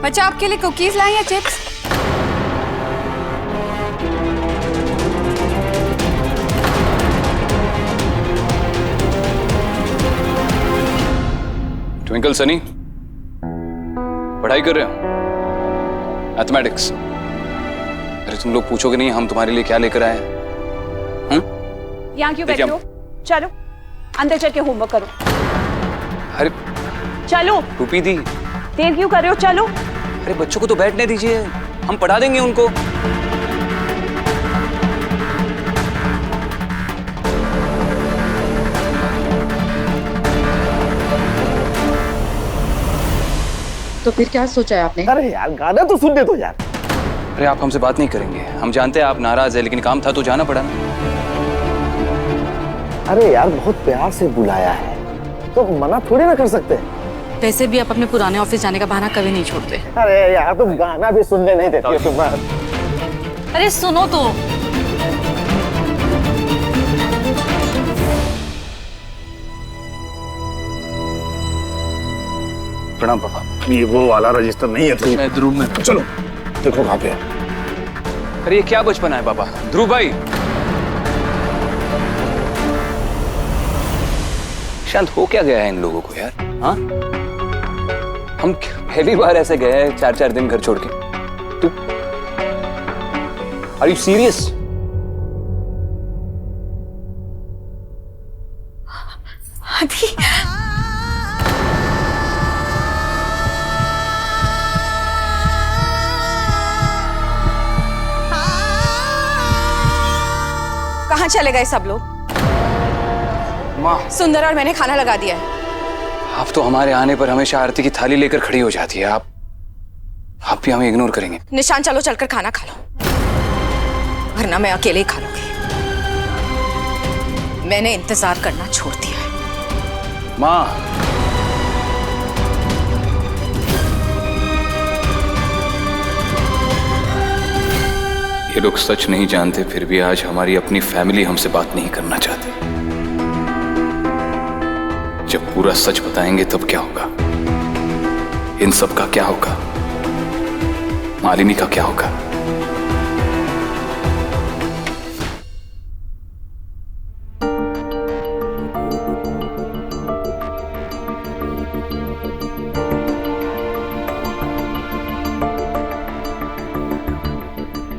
बच्चा आपके लिए कुकीज लाई या चिप्स? ट्विंकल सनी, पढ़ाई कर रहे हो? मैथमेटिक्स। अरे तुम लोग पूछोगे नहीं हम तुम्हारे लिए क्या लेकर आए हैं? यहाँ क्यों बैठे हो? चलो अंदर चल के होमवर्क करो। अरे चलो। टूपी दी। देर क्यों कर रहे हो? चलो। अरे बच्चों को तो बैठने दीजिए, हम पढ़ा देंगे उनको। तो फिर क्या सोचा है आपने? अरे यार गाना तो सुनने दो यार। अरे आप हमसे बात नहीं करेंगे, हम जानते हैं आप नाराज है, लेकिन काम था तो जाना पड़ा ना। अरे यार बहुत प्यार से बुलाया है तो मना थोड़ी ना कर सकते। वैसे भी आप अपने पुराने ऑफिस जाने का बहाना कभी नहीं छोड़ते। अरे यार तुम गाना भी सुनने नहीं देती हो तुम। अरे सुनो तो। प्रणाम पापा। ये वो वाला रजिस्टर नहीं है तो मैं ध्रुव में। चलो देखो कहाँ पे है। अरे ये क्या बचपन है पापा? ध्रुव भाई शांत हो क्या गया है इन लोगों को यार? हाँ हम पहली बार ऐसे गए हैं 4-4 दिन घर छोड़ के। तू आर यू सीरियस? आदि कहाँ चले गए सब लोग? माँ सुंदर और मैंने खाना लगा दिया है। आप तो हमारे आने पर हमेशा आरती की थाली लेकर खड़ी हो जाती है। आप भी हमें इग्नोर करेंगे? निशान चलो चलकर खाना खा लो, वरना मैं अकेले ही खा लूंगी। मैंने इंतजार करना छोड़ दिया है। माँ ये लोग सच नहीं जानते, फिर भी आज हमारी अपनी फैमिली हमसे बात नहीं करना चाहती। जब पूरा सच बताएंगे तब क्या होगा? इन सब का क्या होगा? मालिनी का क्या होगा?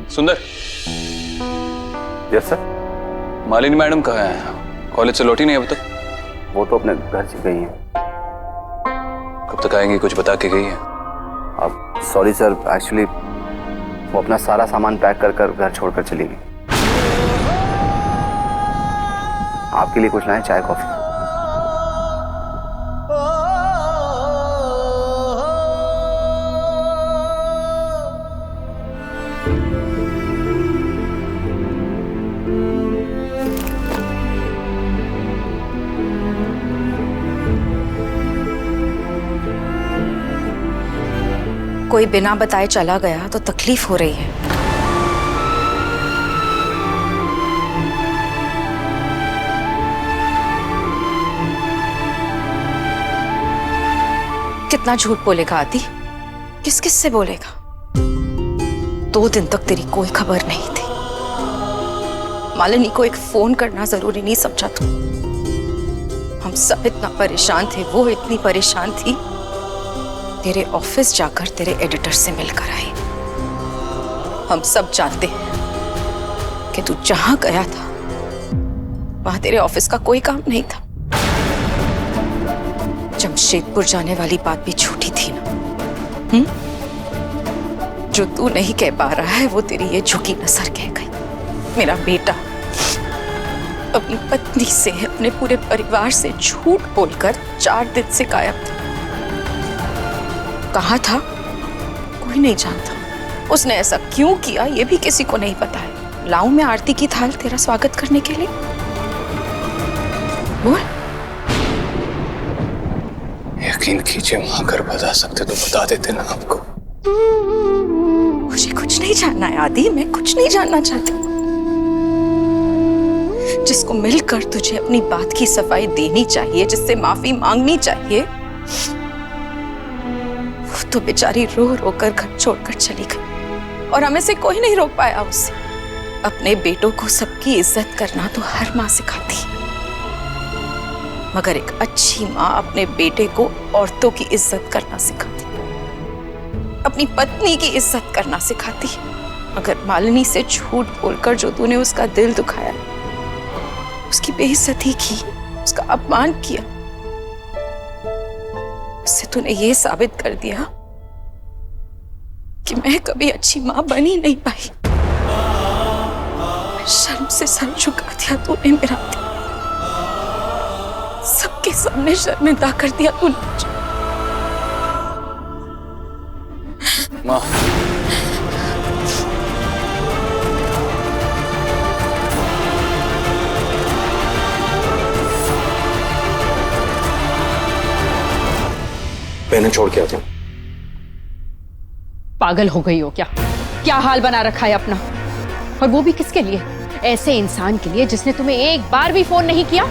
सुंदर। Yes sir. मालिनी मैडम कहाँ है? कॉलेज से लौटी नहीं अभी तक? वो तो अपने घर से गई है। कब तक आएंगी? कुछ बता के गई है? अब सॉरी सर, एक्चुअली वो अपना सारा सामान पैक कर कर घर छोड़कर चली गई। आपके लिए कुछ लाएं? चाय कॉफी? कोई बिना बताए चला गया तो तकलीफ हो रही है। कितना झूठ बोलेगा आदि? किस किस से बोलेगा? 2 दिन तक तेरी कोई खबर नहीं थी। मालिनी को एक फोन करना जरूरी नहीं समझा तू? हम सब इतना परेशान थे, वो इतनी परेशान थी, तेरे ऑफिस जाकर तेरे एडिटर से मिलकर आई। हम सब जानते हैं कि तू जहां गया था वहां तेरे ऑफिस का कोई काम नहीं था। जमशेदपुर जाने वाली बात भी झूठी थी ना? जो तू नहीं कह पा रहा है वो तेरी ये झुकी नजर कह गई। मेरा बेटा अपनी पत्नी से, अपने पूरे परिवार से झूठ बोलकर 4 दिन से गायब था। कहाँ था कोई नहीं जानता। उसने ऐसा क्यों किया ये भी किसी को नहीं पता है। लाऊं मैं आरती की थाल तेरा स्वागत करने के लिए? बोल। यकीन कीजिए वहां घर बता सकते तो बता देते ना आपको। मुझे कुछ नहीं जानना है आदि, मैं कुछ नहीं जानना चाहती। जिसको मिलकर तुझे अपनी बात की सफाई देनी चाहिए, जिससे माफी मांगनी चाहिए, वो तो बेचारी रो रो कर घर छोड़कर चली गई और हमें से कोई नहीं रोक पाया उससे। अपने बेटों को सबकी इज्जत करना तो हर माँ सिखाती है, मगर एक अच्छी माँ अपने बेटे को औरतों की इज्जत करना सिखाती, अपनी पत्नी की इज्जत करना सिखाती है। मगर मालिनी से झूठ बोलकर जो तूने उसका दिल दुखाया, उसकी बेइज्जती की, उसका अपमान किया, उससे तूने ये साबित कर दिया कि मैं कभी अच्छी मां बनी नहीं पाई। शर्म से सर झुका दिया तूने मेरा, सबके सामने शर्मिंदा कर दिया तूने मुझे। माँ, मैंने छोड़ के आता हूं। पागल हो गई हो क्या? क्या हाल बना रखा है अपना, और वो भी किसके लिए? ऐसे इंसान के लिए जिसने तुम्हें एक बार भी फोन नहीं किया।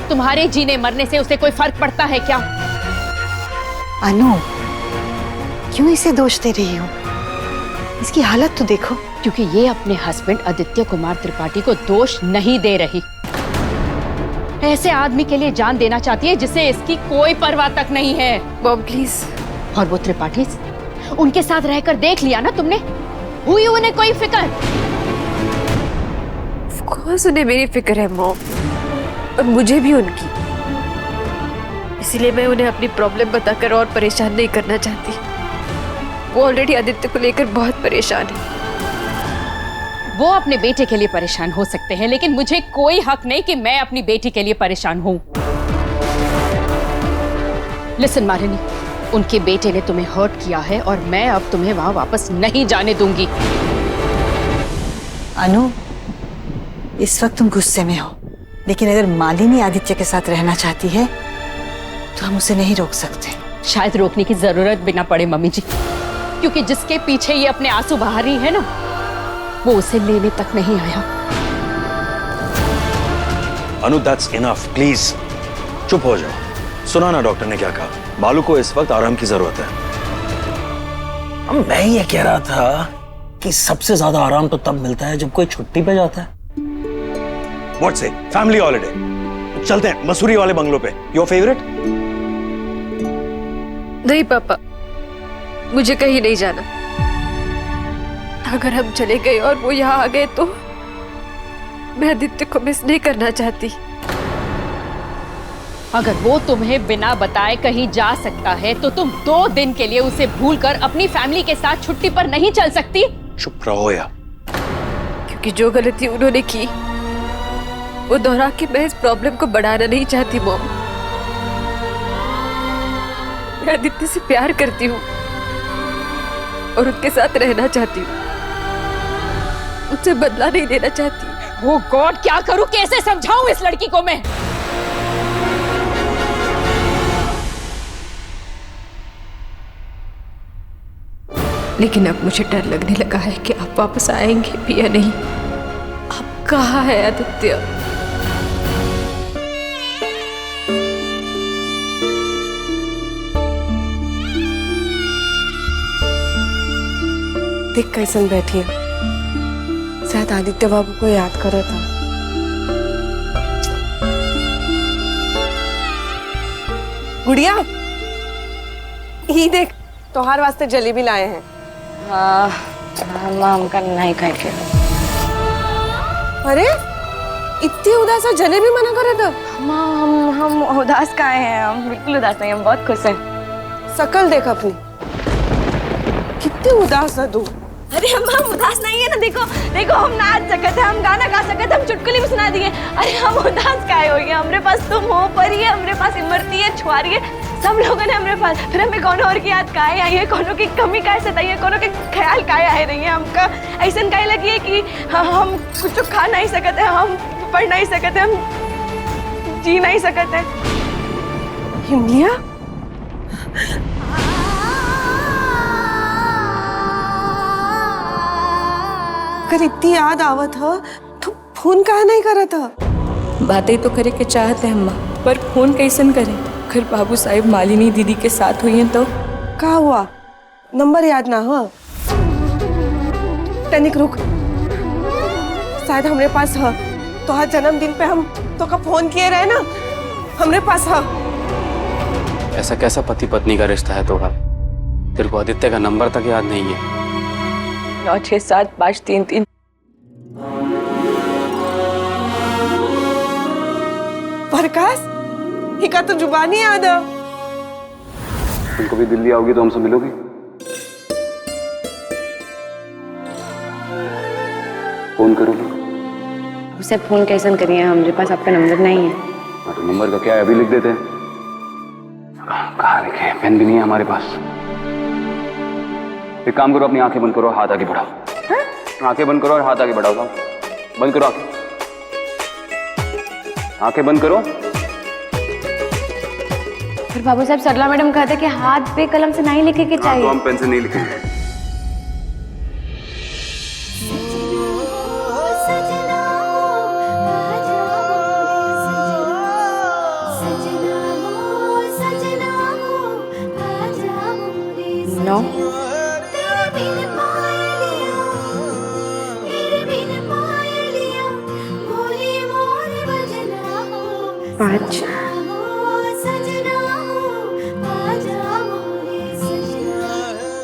तुम्हारे जीने मरने से उसे कोई फर्क पड़ता है क्या? अनु, क्यों इसे दोष दे रही हो? इसकी हालत तो देखो। क्योंकि ये अपने हस्बैंड आदित्य कुमार त्रिपाठी को दोष नहीं दे रही। ऐसे आदमी के लिए जान देना चाहती है जिसे इसकी कोई परवाह तक नहीं है। Bob please. और वो त्रिपाठी, उनके साथ रहकर देख लिया ना तुमने, हुई उन्हें कोई फिक्र? ऑफ कोर्स उन्हें मेरी फिक्र है मॉम, और मुझे भी उनकी। इसीलिए मैं उन्हें अपनी प्रॉब्लम बताकर और परेशान नहीं करना चाहती। वो ऑलरेडी आदित्य को लेकर बहुत परेशान है। वो अपने बेटे के लिए परेशान हो सकते हैं, लेकिन मुझे कोई हक नहीं कि मैं अपनी बेटी के लिए परेशान हूं। लिसन मालिनी, उनके बेटे ने तुम्हें हर्ट किया है और मैं अब तुम्हें वहां वापस नहीं जाने दूंगी। अनु, इस वक्त तुम गुस्से में हो, लेकिन अगर मालिनी आदित्य के साथ रहना चाहती है तो हम उसे नहीं रोक सकते। शायद रोकने की जरूरत भी ना पड़े मम्मी जी, क्योंकि जिसके पीछे ये अपने आंसू बहा रही है ना, वो उसे लेने तक नहीं आया। अनु, दैट्स इनफ, प्लीज चुप हो जाओ। सुना ना डॉक्टर ने क्या कहा? बालू को इस वक्त आराम की जरूरत है। अब मैं ये कह रहा था कि सबसे ज्यादा आराम तो तब मिलता है जब कोई छुट्टी पे जाता है। What's it? फैमिली हॉलिडे चलते हैं मसूरी वाले बंगलो पे। Your favourite? नहीं पापा, मुझे कहीं नहीं जाना। अगर हम चले गए और वो यहाँ आ गए तो मैं आदित्य को मिस नहीं करना चाहती। अगर वो तुम्हें बिना बताए कहीं जा सकता है तो तुम 2 दिन के लिए उसे भूलकर अपनी फैमिली के साथ छुट्टी पर नहीं चल सकती? चुप रहो यार। क्योंकि जो गलती उन्होंने की वो दोहरा के मैं इस प्रॉब्लम को बढ़ाना नहीं चाहती मॉम। मैं आदित्य से प्यार करती हूँ और उसके साथ रहना चाहती हूँ, उससे बदला नहीं देना चाहती। वो गॉड, क्या करूं, कैसे समझाऊं इस लड़की को मैं? लेकिन अब मुझे डर लगने लगा है कि आप वापस आएंगे भी या नहीं। आप कहाँ है आदित्य? देख कैसन बैठी है, शायद आदित्य बाबू को याद कर रहा था। गुड़िया, ये देख तोहार वास्ते जलेबी लाए हैं। हाँ, हम का नहीं खाएंगे। अरे इतनी उदास है, जलेबी मना करे तो? हम उदास काहे हैं? हम बिल्कुल उदास नहीं, हम बहुत खुश हैं। शकल देख अपनी, कितनी उदास है तू। अरे हम उदास नहीं है ना, देखो देखो, हम नाच सकते हैं, हम गाना गा सकते हैं, हम चुटकुली भी सुना दिए। अरे हम उदास काहे हो गए? हमरे पास तुम हो, परी है, हमरे पास इमरती है, छुआरी है, सब लोगों ने हमरे पास। फिर हमें कौन और की याद काहे आई है, कोनो की कमी काहे सताई है, कोनो के ख्याल काहे आए रही है, हमका ऐसा काहे लगी है कि हम कुछ खा नहीं सकते, हम पढ़ नहीं सकते, हम जी नहीं सकते। हिमलिया, अगर इतनी याद आवत हो तो फोन काहे नहीं करत हो? बातें तो करे के चाहते हैं अम्मा, पर फोन कैसन करे? अगर बाबू साहिब मालिनी दीदी के साथ हुई हैं तो? का हुआ? नंबर याद ना हो। तनिक रुक, शायद हमरे पास है। तो हर जन्मदिन पे हम तो का फोन किए रहे ना, हमरे पास है। ऐसा कैसा पति पत्नी का रिश्ता है तोहार? तेरे को आदित्य का नंबर तक याद नहीं है? 9675333। प्रकाश, ही का तो जुबानी याद है। तुमको भी दिल्ली आओगी तो हमसे मिलोगी? फोन करोगी? उसे फोन कैसे करिए, हमारे पास आपका नंबर नहीं है। तो नंबर का क्या है, अभी लिख देते हैं। कहाँ लिखे? पेन भी नहीं है हमारे पास। एक काम करो, अपनी आंखें बंद करो, हाथ आगे बढ़ाओ। आंखें बंद करो और हाथ आगे बढ़ाओ। बंद करो आंखें, आंखें बंद करो। फिर बाबू साहब, सरला मैडम कहते कि हाथ पे कलम से नहीं लिखे के चाहिए। तो हम पेन से नहीं लिखेंगे। नो, 5।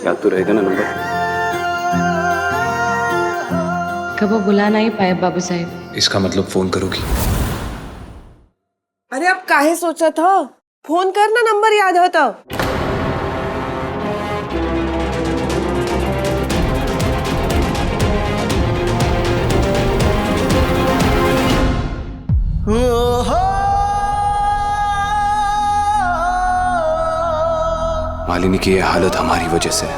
याद तो रहेगा ना नंबर? कब वो बुला नहीं पाए बाबू साहब। इसका मतलब फोन करोगी? अरे अब काहे सोचा था? फोन करना, नंबर याद हो तो। मालिनी की ये हालत हमारी वजह से है।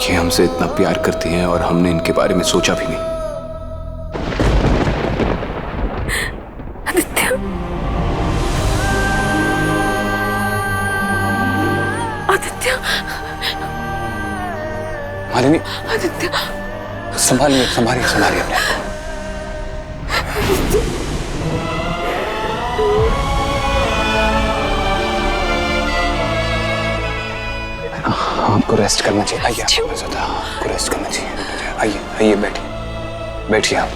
ये हमसे इतना प्यार करती हैं और हमने इनके बारे में सोचा भी नहीं। आदित्य, मालिनी, आदित्य, संभालिए संभालिए संभालिए अपने। आपको रेस्ट करना चाहिए। आइए, आपको रेस्ट करना चाहिए। आइए आइए, बैठिए बैठिए आप।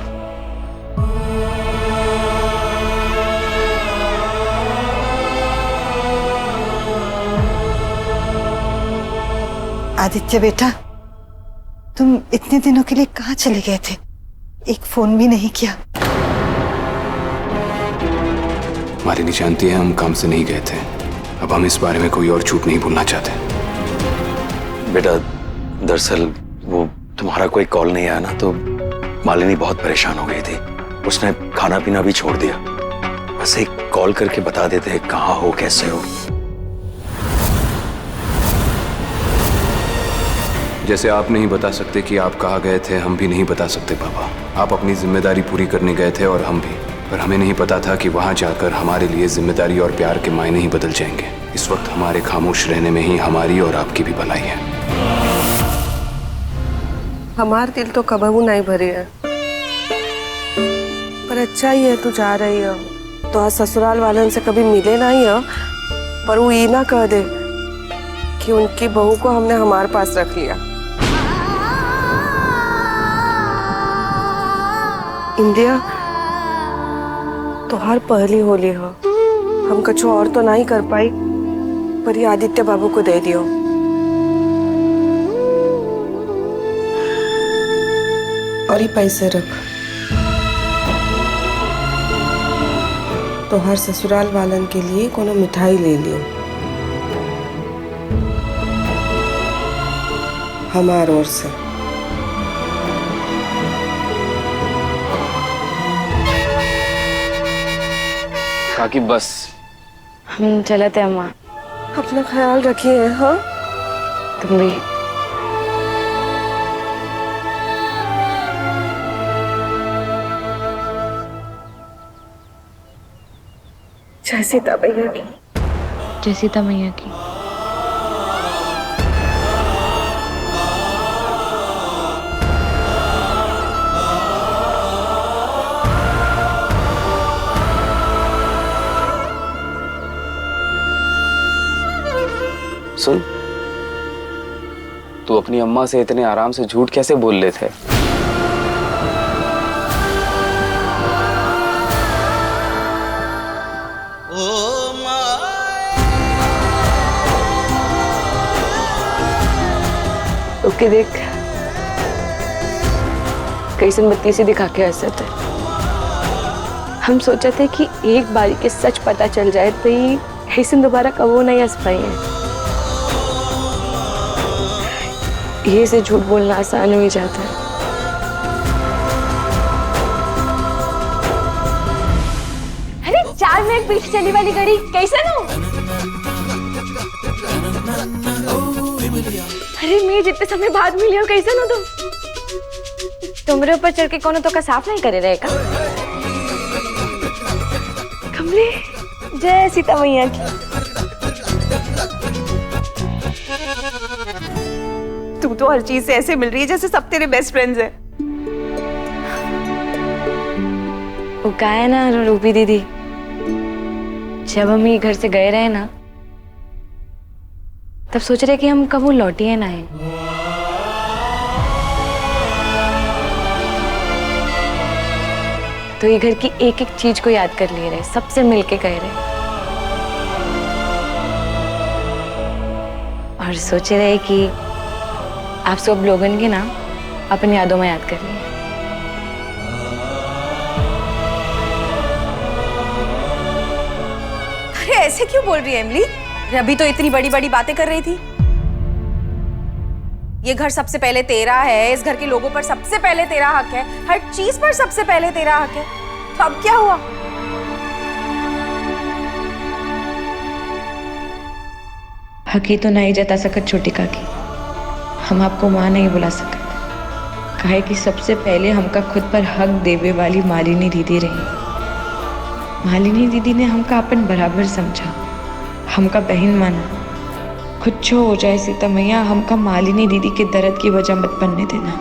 आदित्य बेटा, तुम इतने दिनों के लिए कहाँ चले गए थे? एक फोन भी नहीं किया। मालिनी जानती है हम काम से नहीं गए थे। अब हम इस बारे में कोई और झूठ नहीं बोलना चाहते। बेटा, दरअसल वो तुम्हारा कोई कॉल नहीं आया ना, तो मालिनी बहुत परेशान हो गई थी। उसने खाना पीना भी छोड़ दिया। बस एक कॉल करके बता देते कहाँ हो, कैसे हो। जैसे आप नहीं बता सकते कि आप कहाँ गए थे, हम भी नहीं बता सकते पापा। आप अपनी जिम्मेदारी पूरी करने गए थे और हम भी, पर हमें नहीं पता था कि वहां जाकर हमारे लिए जिम्मेदारी और प्यार के मायने ही बदल जाएंगे। इस वक्त हमारे खामोश रहने में ही हमारी और आपकी भी भलाई है। हमार दिल तो कबहू नहीं भरे है, पर अच्छा ही है तू जा रही है। तो आज ससुराल वालन से कभी मिले नहीं है, पर वो ये ना कह दे कि उनकी बहू को हमने हमारे पास रख लिया। इंडिया, तो हर पहली होली है, हम कुछ और तो नहीं कर पाई, पर ये आदित्य बाबू को दे दियो। और ये पैसे रख, तो हर ससुराल वालन के लिए कोनो मिठाई ले लियो, हमार ओर से। काकी बस हम चलते अम्मा। अपना ख्याल रखिए। हाँ, तुम भी। जय सीता मैया की। जय सीता मैया की। सुन, तू अपनी अम्मा से इतने आराम से झूठ कैसे बोल लेते? ओके देख, कैसे बत्ती से दिखा के हंसते थे। हम सोचा थे कि एक बारी के सच पता चल जाए तो ही ऐसे दोबारा कबो नहीं हंस पाए हैं। ये से झूठ बोलना आसान हो ही जाता है। अरे 4 मिनट पीछे चली वाली गाड़ी कैसे नो? अरे मैं जितने समय बाद मिली हो कैसे नो तुमरे ऊपर चढ़ के कोनो तो का साफ नहीं करे रहेगा। कमले, जय सीता मैया की। तू तो हर चीज से ऐसे मिल रही है जैसे सब तेरे बेस्ट फ्रेंड्स हैं। वो क्या है ना रूबी दीदी, जब हम ये घर से गए रहे ना तब सोच रहे कि हम कब वो लौटिए ना आए। तो ये घर की एक एक चीज को याद कर लिए रहे, सबसे मिलके कह रहे और सोच रहे कि आप सब लोगन के ना अपनी यादों में याद कर लिए। अरे ऐसे क्यों बोल रही है एमली? अभी तो इतनी बड़ी बड़ी बातें कर रही थी। ये घर सबसे पहले तेरा है, इस घर के लोगों पर सबसे पहले तेरा हक है, हर चीज पर सबसे पहले तेरा हक है। तो अब क्या हुआ? हक ही तो नहीं जता सकत छोटी काकी, हम आपको माँ नहीं बुला सकते। काहे कि सबसे पहले हमका खुद पर हक देवे वाली मालिनी दीदी रही। मालिनी दीदी ने हमका अपन बराबर समझा, हमका बहन माना। कुछ हो जाए सीता मैया, हमका मालिनी दीदी के दर्द की वजह मत बनने देना।